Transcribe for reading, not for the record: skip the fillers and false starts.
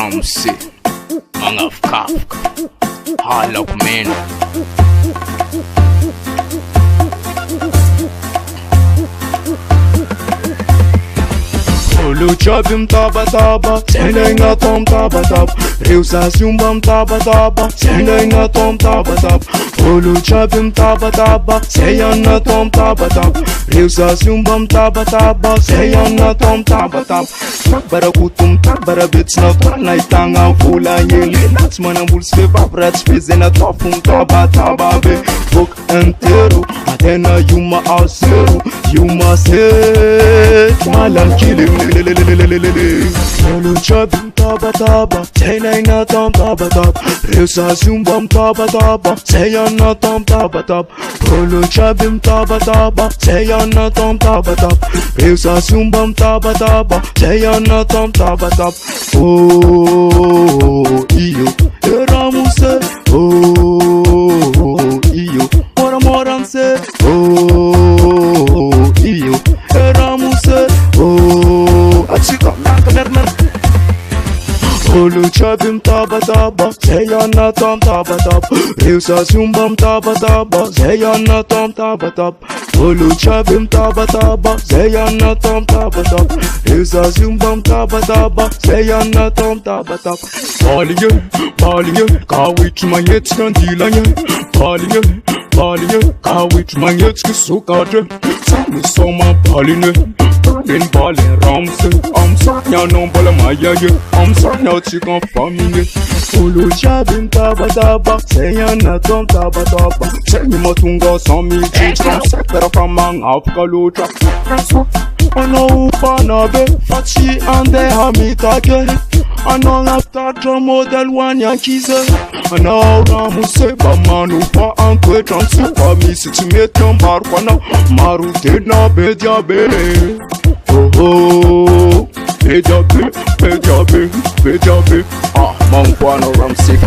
Ramsey, man of Kafka, Hall of Men. Olo chapim taba taba, sending a tom taba tab. Reusa sumbam taba taba, sending a tom taba tab. Olo chapim taba taba, sayan a tom taba tab. Reusa sumbam taba taba, sayan a tom taba tab. Bara kutum bara bits na kwana itanga fula yele. That's man a bulls fe vabrats fizena tofum taba taba be. Book entero, atena yuma asero, yuma se malam killing. Olo chapim taba taba, sayan a tom taba tab. Reusa sumbam taba taba, sayan a tom taba tab. Olo chapim taba taba, sayan a tom taba tab. Reusa sumbam taba taba, sayan a tom taba tab. Oh, iyo, eramuse. Oh, iyo, moranse. Oh, iyo, eramuse. Oh, achika, mermer. Olo chapim taba taba, sayan a tom taba tab. Reusa sumbam taba taba, sayan a tom taba tab. Olo chapim taba taba, sayan a tom taba tab. Reusa sumbam taba taba, sayan a tom taba tab. Baliye, kawit manyet kandilanye. Baliye, kawit manyet kisukate. Sami soma baline. In balin ramse, I'm sorry no bala mayaye, I'm sorry no chicken family. Olo chapim taba taba, sayan a tom taba taba. Semi matunga sami chichram, sepera famang afkalutra. Ano upanabe, fachi ande hamitake. Ano after drum model one yankize. Ano ramuse bamanu pa ankwe transu pa mi situmetan barkwana maru tedna bedia bele. Oh, Pejabe, ah, Mangwana Ramsey,